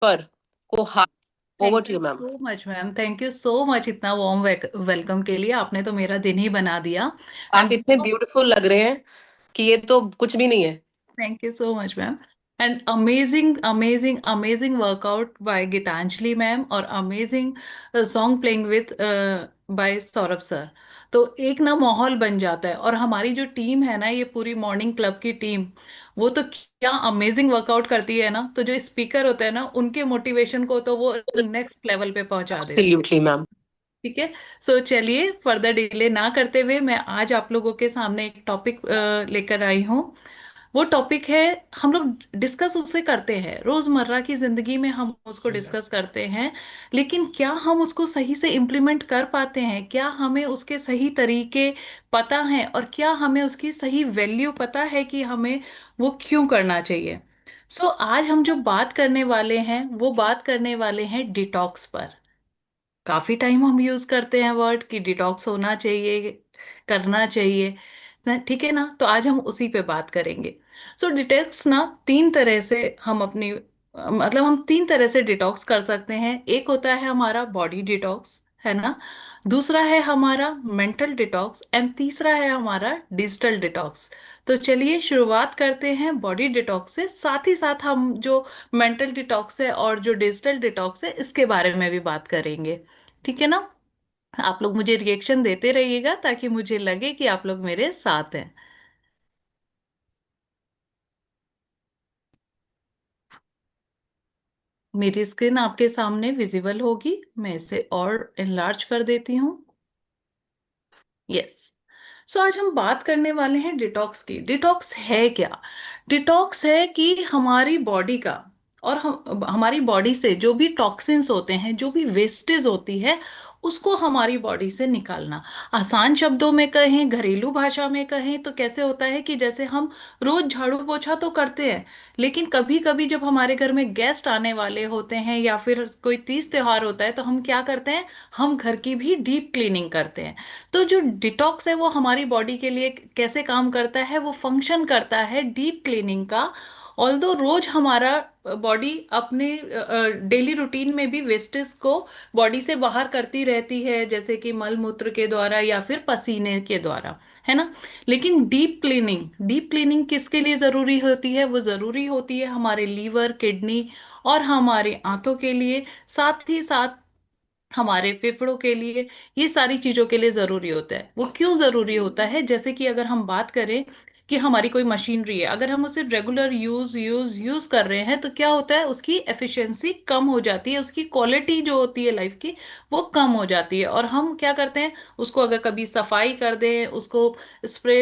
पर को हाथ। Over thank to you you ma'am. So much ma'am, thank you so much इतना warm welcome के लिए। आपने तो मेरा दिन ही बना दिया। आप एंड इतने ब्यूटीफुल लग रहे हैं कि ये तो कुछ भी नहीं है। Thank you so much ma'am. And amazing amazing amazing workout by Geetanjali ma'am, और amazing song playing with by Saurabh sir. तो एक ना माहौल बन जाता है। और हमारी जो टीम है ना, ये पूरी मॉर्निंग क्लब की टीम, वो तो क्या अमेजिंग वर्कआउट करती है ना। तो जो स्पीकर होते हैं ना, उनके मोटिवेशन को तो वो नेक्स्ट लेवल पे पहुंचा देते हैं। Absolutely ma'am. ठीक है। सो चलिए फर्दर डिले ना करते हुए, मैं आज आप लोगों के सामने एक टॉपिक लेकर आई हूँ। वो टॉपिक है, हम लोग डिस्कस उससे करते हैं रोजमर्रा की जिंदगी में, हम उसको डिस्कस करते हैं। लेकिन क्या हम उसको सही से इम्प्लीमेंट कर पाते हैं? क्या हमें उसके सही तरीके पता हैं? और क्या हमें उसकी सही वैल्यू पता है कि हमें वो क्यों करना चाहिए? सो आज हम जो बात करने वाले हैं, वो बात करने वाले हैं डिटॉक्स पर। काफी टाइम हम यूज करते हैं वर्ड कि डिटॉक्स होना चाहिए, करना चाहिए ठीक है ना। तो आज हम उसी पे बात करेंगे। सो डिटॉक्स ना तीन तरह से हम अपनी मतलब हम तीन तरह से डिटॉक्स कर सकते हैं। एक होता है हमारा बॉडी डिटॉक्स, है ना। दूसरा है हमारा मेंटल डिटॉक्स, एंड तीसरा है हमारा डिजिटल डिटॉक्स। तो चलिए शुरुआत करते हैं बॉडी डिटॉक्स से, साथ ही साथ हम जो मेंटल डिटॉक्स है और जो डिजिटल डिटॉक्स है इसके बारे में भी बात करेंगे। ठीक है ना। आप लोग मुझे रिएक्शन देते रहिएगा ताकि मुझे लगे कि आप लोग मेरे साथ हैं। मेरी स्क्रीन आपके सामने विजिबल होगी, मैं इसे और एनलार्ज कर देती हूँ। यस। सो आज हम बात करने वाले हैं डिटॉक्स की। डिटॉक्स है क्या? डिटॉक्स है कि हमारी बॉडी का, और हमारी बॉडी से जो भी टॉक्सिन्स होते हैं, जो भी वेस्टेज होती है, उसको हमारी बॉडी से निकालना। आसान शब्दों में कहें, घरेलू भाषा में कहें तो कैसे होता है कि जैसे हम रोज झाड़ू पोछा तो करते हैं, लेकिन कभी कभी जब हमारे घर में गेस्ट आने वाले होते हैं या फिर कोई तीज त्योहार होता है, तो हम क्या करते हैं, हम घर की भी डीप क्लीनिंग करते हैं। तो जो डिटॉक्स है वो हमारी बॉडी के लिए कैसे काम करता है, वो फंक्शन करता है डीप क्लीनिंग का। ऑल्दो रोज हमारा बॉडी अपने डेली रूटीन में भी वेस्टेज को बॉडी से बाहर करती रहती है, जैसे कि मल मूत्र के द्वारा या फिर पसीने के द्वारा, है ना। लेकिन डीप क्लीनिंग किसके लिए जरूरी होती है? वो जरूरी होती है हमारे लीवर, किडनी और हमारे आंतों के लिए, साथ ही साथ हमारे फेफड़ों के लिए। ये सारी चीजों के लिए जरूरी होता है। वो क्यों जरूरी होता है? जैसे कि अगर हम बात करें कि हमारी कोई मशीनरी है, अगर हम उसे रेगुलर यूज यूज यूज कर रहे हैं, तो क्या होता है, उसकी एफिशिएंसी कम हो जाती है, उसकी क्वालिटी जो होती है लाइफ की, वो कम हो जाती है। और हम क्या करते हैं, उसको अगर कभी सफाई कर दें, उसको स्प्रे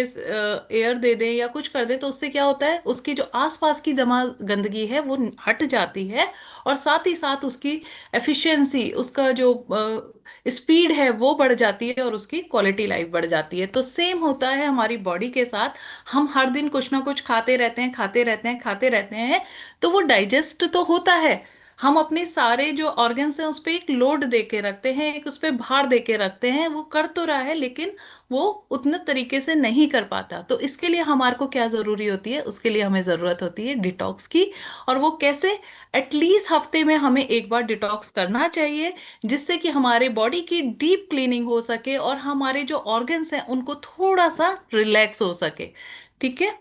एयर दे दें या कुछ कर दें, तो उससे क्या होता है, उसकी जो आसपास की जमा गंदगी है वो हट जाती है। और साथ ही साथ उसकी एफिशिएंसी, उसका जो स्पीड है वो बढ़ जाती है, और उसकी क्वालिटी लाइफ बढ़ जाती है। तो सेम होता है हमारी बॉडी के साथ। हम हर दिन कुछ ना कुछ खाते रहते हैं, खाते रहते हैं, खाते रहते हैं, तो वो डाइजेस्ट तो होता है। हम अपने सारे जो ऑर्गन्स हैं उस पर एक लोड दे के रखते हैं, एक उस पर भार दे के रखते हैं, वो कर तो रहा है लेकिन वो उतने तरीके से नहीं कर पाता। तो इसके लिए हमारे को क्या जरूरी होती है? उसके लिए हमें जरूरत होती है डिटॉक्स की। और वो कैसे? एटलीस्ट हफ्ते में हमें एक बार डिटॉक्स करना चाहिए, जिससे कि हमारे बॉडी की डीप क्लीनिंग हो सके और हमारे जो ऑर्गन्स हैं उनको थोड़ा सा रिलैक्स हो सके। ठीक है।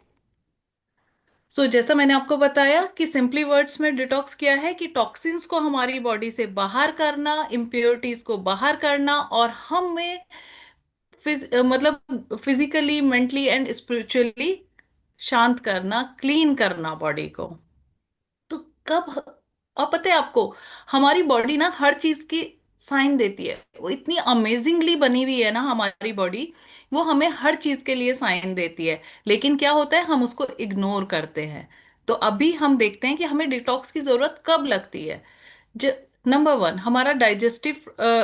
जैसा मैंने आपको बताया कि सिंपली वर्ड्स में डिटॉक्स क्या है, कि टॉक्सिन्स को हमारी बॉडी से बाहर करना, इम्प्योरिटीज को बाहर करना, और हमें मतलब फिजिकली, मेंटली एंड स्पिरिचुअली शांत करना, क्लीन करना बॉडी को। तो कब, अब पता है आपको, हमारी बॉडी ना हर चीज की साइन देती है। वो इतनी अमेजिंगली बनी हुई है ना हमारी बॉडी, वो हमें हर चीज के लिए साइन देती है। लेकिन क्या होता है, हम उसको इग्नोर करते हैं। तो अभी हम देखते हैं कि हमें डिटॉक्स की जरूरत कब लगती है। ज नंबर वन, हमारा डाइजेस्टिव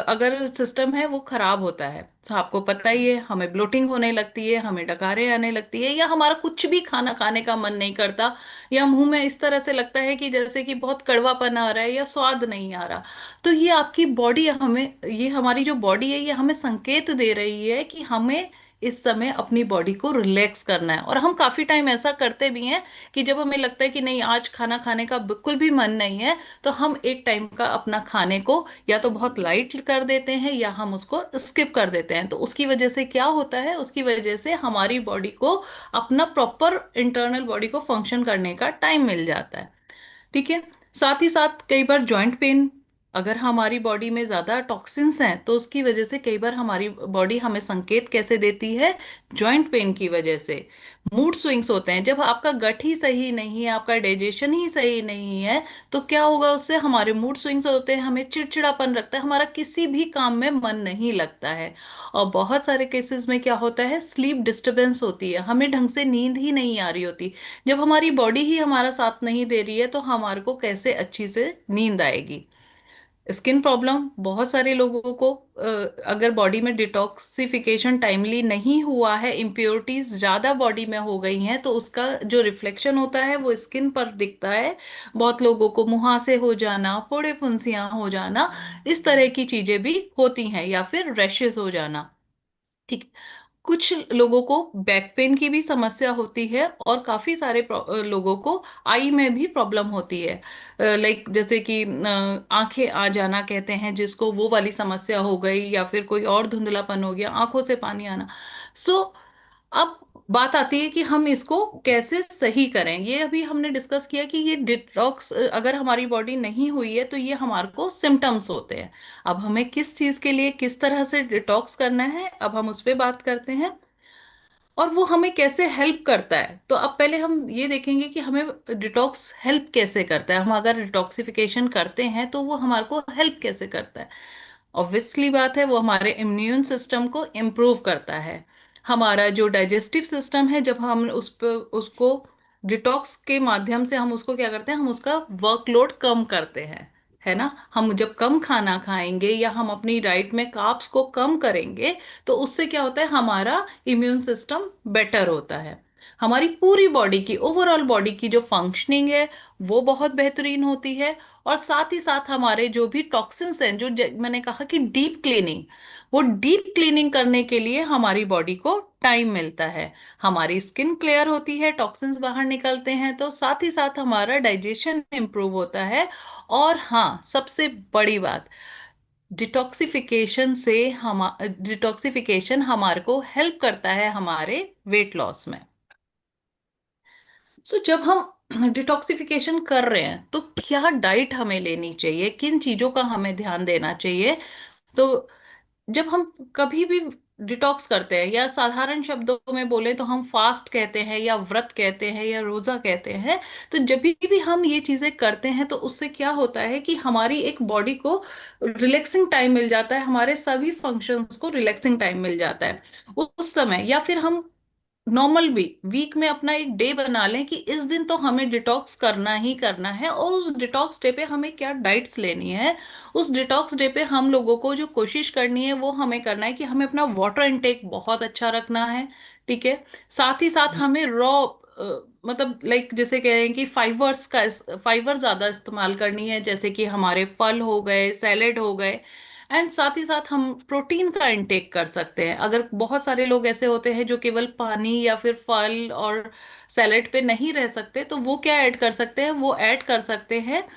अगर सिस्टम है वो खराब होता है, तो आपको पता ही है, हमें ब्लोटिंग होने लगती है, हमें डकारें आने लगती है, या हमारा कुछ भी खाना खाने का मन नहीं करता, या मुंह में इस तरह से लगता है कि जैसे कि बहुत कड़वापन आ रहा है या स्वाद नहीं आ रहा। तो ये आपकी बॉडी हमें, ये हमारी जो बॉडी है, ये हमें संकेत दे रही है कि हमें इस समय अपनी बॉडी को रिलैक्स करना है। और हम काफी टाइम ऐसा करते भी हैं कि जब हमें लगता है कि नहीं, आज खाना खाने का बिल्कुल भी मन नहीं है, तो हम एक टाइम का अपना खाने को या तो बहुत लाइट कर देते हैं या हम उसको स्किप कर देते हैं। तो उसकी वजह से क्या होता है, उसकी वजह से हमारी बॉडी को अपना प्रॉपर इंटरनल बॉडी को फंक्शन करने का टाइम मिल जाता है। ठीक है। साथ ही साथ कई बार जॉइंट पेन, अगर हमारी बॉडी में ज्यादा टॉक्सिन्स हैं तो उसकी वजह से कई बार हमारी बॉडी हमें संकेत कैसे देती है, जॉइंट पेन की वजह से। मूड स्विंग्स होते हैं, जब आपका गट ही सही नहीं है, आपका डाइजेशन ही सही नहीं है, तो क्या होगा, उससे हमारे मूड स्विंग्स होते हैं, हमें चिड़चिड़ापन रखता है, हमारा किसी भी काम में मन नहीं लगता है। और बहुत सारे केसेस में क्या होता है, स्लीप डिस्टरबेंस होती है, हमें ढंग से नींद ही नहीं आ रही होती। जब हमारी बॉडी ही हमारा साथ नहीं दे रही है तो हमारे को कैसे अच्छी से नींद आएगी। स्किन प्रॉब्लम बहुत सारे लोगों को, अगर बॉडी में डिटॉक्सिफिकेशन टाइमली नहीं हुआ है, इम्प्योरिटीज ज्यादा बॉडी में हो गई हैं, तो उसका जो रिफ्लेक्शन होता है वो स्किन पर दिखता है। बहुत लोगों को मुहासे हो जाना, फोड़े फुंसियां हो जाना, इस तरह की चीजें भी होती हैं, या फिर रैशेस हो जाना। ठीक। कुछ लोगों को बैक पेन की भी समस्या होती है, और काफी सारे लोगों को आई में भी प्रॉब्लम होती है। लाइक जैसे कि आंखें आ जाना कहते हैं जिसको, वो वाली समस्या हो गई, या फिर कोई और धुंधलापन हो गया, आंखों से पानी आना। सो अब बात आती है कि हम इसको कैसे सही करें। ये अभी हमने डिस्कस किया कि ये डिटॉक्स अगर हमारी बॉडी नहीं हुई है तो ये हमारे को सिम्टम्स होते हैं। अब हमें किस चीज के लिए किस तरह से डिटॉक्स करना है, अब हम उस पर बात करते हैं। और वो हमें कैसे हेल्प करता है, तो अब पहले हम ये देखेंगे कि हमें डिटॉक्स हेल्प कैसे करता है। हम अगर डिटॉक्सिफिकेशन करते हैं तो वो हमारे को हेल्प कैसे करता है। ऑब्वियसली बात है, वो हमारे इम्यून सिस्टम को इम्प्रूव करता है। हमारा जो डाइजेस्टिव सिस्टम है, जब हम उस पर उसको डिटॉक्स के माध्यम से हम उसको क्या करते हैं, हम उसका वर्कलोड कम करते हैं, है ना। हम जब कम खाना खाएंगे या हम अपनी डाइट में कार्ब्स को कम करेंगे, तो उससे क्या होता है, हमारा इम्यून सिस्टम बेटर होता है। हमारी पूरी बॉडी की, ओवरऑल बॉडी की जो फंक्शनिंग है वो बहुत बेहतरीन होती है। और साथ ही साथ हमारे जो भी टॉक्सिन्स हैं, जो मैंने कहा कि डीप क्लीनिंग, वो डीप क्लीनिंग करने के लिए हमारी बॉडी को टाइम मिलता है। हमारी स्किन क्लियर होती है, टॉक्सिन्स बाहर निकलते हैं, तो साथ ही साथ हमारा डाइजेशन इंप्रूव होता है। और हाँ, सबसे बड़ी बात, डिटॉक्सिफिकेशन हमारे को हेल्प करता है हमारे वेट लॉस में। सो जब हम डिटॉक्सिफिकेशन कर रहे हैं तो क्या डाइट हमें लेनी चाहिए, किन चीजों का हमें ध्यान देना चाहिए। तो जब हम कभी भी डिटॉक्स करते हैं, या साधारण शब्दों में बोले तो हम फास्ट कहते हैं, या व्रत कहते हैं, या रोजा कहते हैं, तो जब भी हम ये चीजें करते हैं तो उससे क्या होता है कि हमारी एक बॉडी को रिलैक्सिंग टाइम मिल जाता है, हमारे सभी फंक्शंस को रिलैक्सिंग टाइम मिल जाता है उस समय। या फिर हम नॉर्मल वीक में अपना एक डे बना लें कि इस दिन तो हमें डिटॉक्स करना ही करना है, और उस डिटॉक्स डे पे हमें क्या डाइट्स लेनी है। उस डिटॉक्स डे पे हम लोगों को जो कोशिश करनी है वो हमें करना है कि हमें अपना वाटर इनटेक बहुत अच्छा रखना है। ठीक है। साथ ही साथ हमें रॉ, मतलब लाइक जैसे कह रहे हैं कि फाइबर ज्यादा इस्तेमाल करनी है, जैसे कि हमारे फल हो गए, सैलेड हो गए। एंड साथ ही साथ हम प्रोटीन का इंटेक कर सकते हैं। अगर बहुत सारे लोग ऐसे होते हैं जो केवल पानी या फिर फल और सैलेड पे नहीं रह सकते, तो वो क्या ऐड कर सकते हैं, वो ऐड कर सकते हैं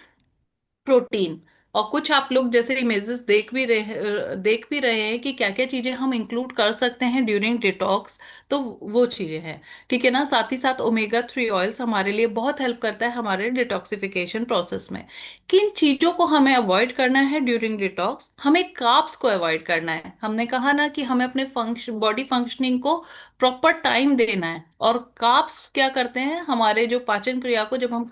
प्रोटीन। और कुछ आप लोग जैसे इमेजेस देख भी रहे हैं कि क्या क्या चीजें हम इंक्लूड कर सकते हैं ड्यूरिंग डिटॉक्स। तो वो चीजें हैं। ठीक है ना। साथ ही साथ ओमेगा 3 ऑयल्स हमारे लिए बहुत हेल्प करता है हमारे डिटॉक्सिफिकेशन प्रोसेस में। किन चीजों को हमें अवॉइड करना है ड्यूरिंग डिटॉक्स, हमें कार्ब्स को अवॉइड करना है। हमने कहा ना कि हमें अपने बॉडी फंक्शनिंग को प्रॉपर टाइम देना है। और कार्ब्स क्या करते हैं, हमारे जो पाचन क्रिया को, जब हम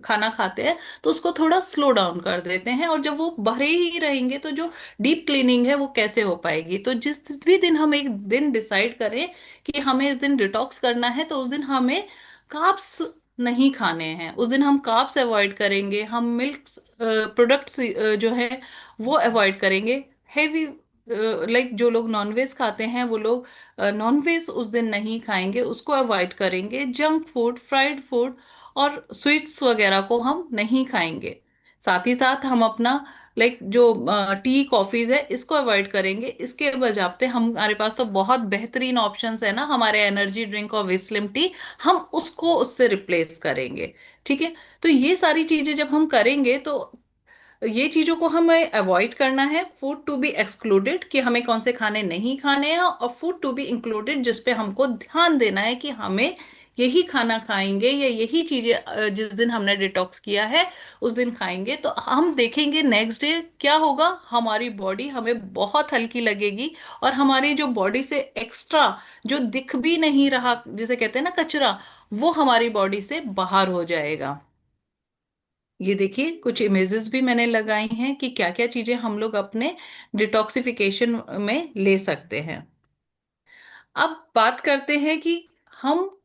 खाना खाते हैं तो उसको थोड़ा स्लो डाउन कर देते हैं, और जब वो भरे ही रहेंगे तो जो डीप क्लीनिंग है वो कैसे हो पाएगी। तो जिस भी दिन हम एक दिन डिसाइड करें कि हमें इस दिन डिटॉक्स करना है, तो उस दिन हमें कार्ब्स नहीं खाने हैं, उस दिन हम कार्ब्स अवॉइड करेंगे, हम मिल्क प्रोडक्ट्स जो है वो अवॉइड करेंगे। हेवी, लाइक जो लोग नॉनवेज खाते हैं वो लोग नॉनवेज उस दिन नहीं खाएंगे, उसको अवॉइड करेंगे। जंक फूड, फ्राइड फूड और स्वीट्स वगैरह को हम नहीं खाएंगे। साथ ही साथ हम अपना जो टी कॉफीज है इसको अवॉइड करेंगे। इसके बजाते हमारे पास तो बहुत बेहतरीन ऑप्शंस है ना, हमारे एनर्जी ड्रिंक और विस्लिम टी, हम उसको उससे रिप्लेस करेंगे। ठीक है। तो ये सारी चीजें जब हम करेंगे तो ये चीजों को हमें अवॉइड करना है। फूड टू बी एक्सक्लूडेड, कि हमें कौन से खाने नहीं खाने हैं, और फूड टू बी इंक्लूडेड, जिस पे हमको ध्यान देना है कि हमें यही खाना खाएंगे या यही चीजें जिस दिन हमने डिटॉक्स किया है उस दिन खाएंगे। तो हम देखेंगे नेक्स्ट डे क्या होगा, हमारी बॉडी हमें बहुत हल्की लगेगी, और हमारी जो बॉडी से एक्स्ट्रा जो दिख भी नहीं रहा, जिसे कहते हैं ना कचरा, वो हमारी बॉडी से बाहर हो जाएगा। ये देखिए कुछ इमेजेस भी मैंने लगाई हैं कि क्या क्या चीजें हम लोग अपने डिटॉक्सिफिकेशन में ले सकते हैं। अब बात करते हैं कि हम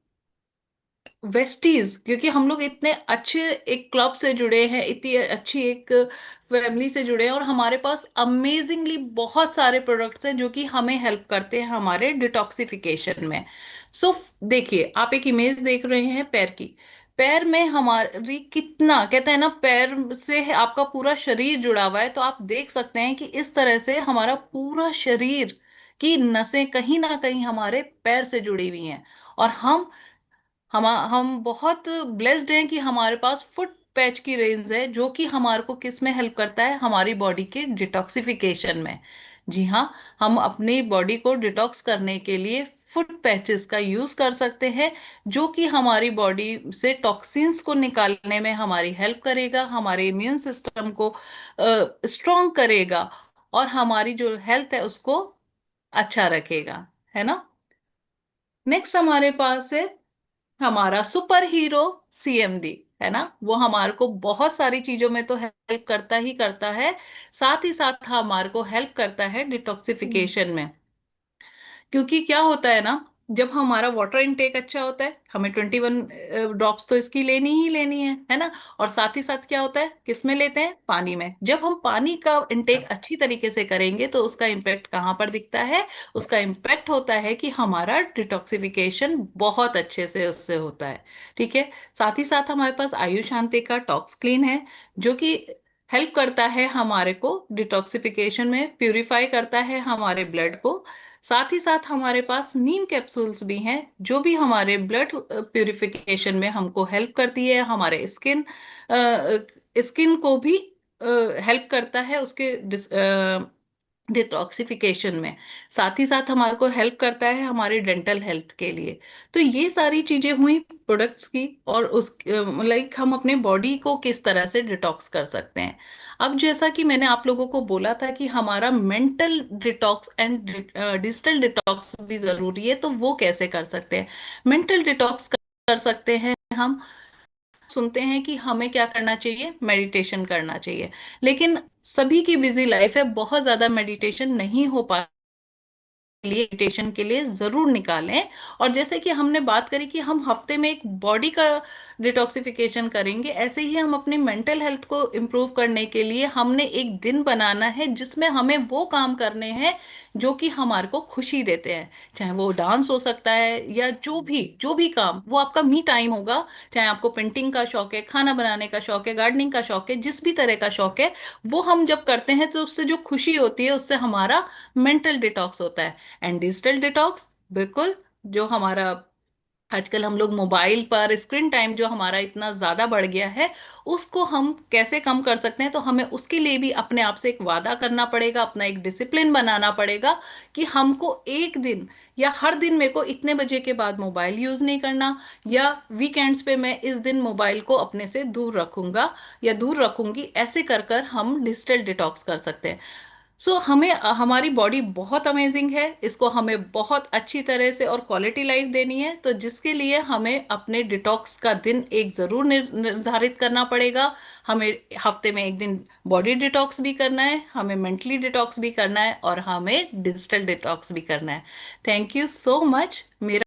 वेस्टीज, क्योंकि हम लोग इतने अच्छे एक क्लब से जुड़े हैं, इतनी अच्छी एक फैमिली से जुड़े हैं, और हमारे पास अमेजिंगली बहुत सारे प्रोडक्ट्स हैं जो कि हमें हेल्प करते हैं हमारे डिटॉक्सिफिकेशन में। सो देखिए, आप एक इमेज देख रहे हैं पैर की। पैर में हमारी कितना, कहते हैं ना, पैर से आपका पूरा शरीर जुड़ा हुआ है, तो आप देख सकते हैं कि इस तरह से हमारा पूरा शरीर की नसें कहीं ना कहीं हमारे पैर से जुड़ी हुई हैं। और हम बहुत ब्लेस्ड हैं कि हमारे पास फुट पैच की रेंज है, जो कि हमारे को किस में हेल्प करता है, हमारी बॉडी के डिटॉक्सिफिकेशन में। जी हाँ, हम अपनी बॉडी को डिटॉक्स करने के लिए फुट पैचेस का यूज कर सकते हैं, जो कि हमारी बॉडी से टॉक्सिन्स को निकालने में हमारी हेल्प करेगा, हमारे इम्यून सिस्टम को स्ट्रॉन्ग करेगा, और हमारी जो हेल्थ है उसको अच्छा रखेगा, है ना। नेक्स्ट हमारे पास है हमारा सुपर हीरो सीएमडी, है ना। वो हमारे को बहुत सारी चीजों में तो हेल्प करता ही करता है, साथ ही साथ हमारे को हेल्प करता है डिटॉक्सिफिकेशन में। क्योंकि क्या होता है ना, जब हमारा वाटर इनटेक अच्छा होता है, हमें 21 ड्रॉप्स तो इसकी लेनी ही लेनी है ना। और साथ ही साथ क्या होता है, किस में लेते हैं, पानी में। जब हम पानी का इनटेक अच्छी तरीके से करेंगे तो उसका इम्पैक्ट कहाँ पर दिखता है, उसका इम्पैक्ट होता है कि हमारा डिटॉक्सिफिकेशन बहुत अच्छे से उससे होता है। ठीक है। साथ ही साथ हमारे पास आयुष शांति का टॉक्स क्लीन है, जो कि हेल्प करता है हमारे को डिटॉक्सिफिकेशन में, प्यूरिफाई करता है हमारे ब्लड को। साथ ही साथ हमारे पास नीम कैप्सूल्स भी हैं, जो भी हमारे ब्लड प्यूरिफिकेशन में हमको हेल्प करती है, हमारे स्किन को भी हेल्प करता है उसके डिटॉक्सिफिकेशन में। साथ ही साथ हमारे को हेल्प करता है हमारी डेंटल हेल्थ के लिए। तो ये सारी चीजें हुई प्रोडक्ट्स की, और उस हम अपने बॉडी को किस तरह से डिटॉक्स कर सकते हैं। अब जैसा कि मैंने आप लोगों को बोला था कि हमारा mental detox and digital detox भी जरूरी है, तो वो कैसे कर सकते हैं। मेंटल डिटॉक्स कर सकते हैं हम, सुनते हैं कि हमें क्या करना चाहिए, मेडिटेशन करना चाहिए। लेकिन सभी की बिजी लाइफ है, बहुत ज्यादा मेडिटेशन नहीं हो पा लिए मेडिटेशन के लिए जरूर निकालें। और जैसे कि हमने बात करी कि हम हफ्ते में एक बॉडी का डिटॉक्सिफिकेशन करेंगे, ऐसे ही हम अपनी मेंटल हेल्थ को इम्प्रूव करने के लिए हमने एक दिन बनाना है जिसमें हमें वो काम करने हैं जो कि हमारे को खुशी देते हैं। चाहे वो डांस हो सकता है, या जो भी काम, वो आपका मी टाइम होगा। चाहे आपको पेंटिंग का शौक है, खाना बनाने का शौक है, गार्डनिंग का शौक है, जिस भी तरह का शौक है, वो हम जब करते हैं तो उससे जो खुशी होती है उससे हमारा मेंटल डिटॉक्स होता है। एंड डिजिटल डिटॉक्स, बिल्कुल, जो हमारा आजकल हम लोग मोबाइल पर स्क्रीन टाइम जो हमारा इतना ज्यादा बढ़ गया है, उसको हम कैसे कम कर सकते हैं। तो हमें उसके लिए भी अपने आप से एक वादा करना पड़ेगा, अपना एक डिसिप्लिन बनाना पड़ेगा कि हमको एक दिन या हर दिन मेरे को इतने बजे के बाद मोबाइल यूज नहीं करना, या वीकेंड्स पे मैं इस दिन मोबाइल को अपने से दूर रखूंगा या दूर रखूंगी। ऐसे कर कर हम डिजिटल डिटॉक्स कर सकते हैं। हमें हमारी बॉडी बहुत अमेजिंग है, इसको हमें बहुत अच्छी तरह से और क्वालिटी लाइफ देनी है, तो जिसके लिए हमें अपने डिटॉक्स का दिन एक जरूर निर्धारित करना पड़ेगा। हमें हफ्ते में एक दिन बॉडी डिटॉक्स भी करना है, हमें मेंटली डिटॉक्स भी करना है, और हमें डिजिटल डिटॉक्स भी करना है। Thank you so much. मेरा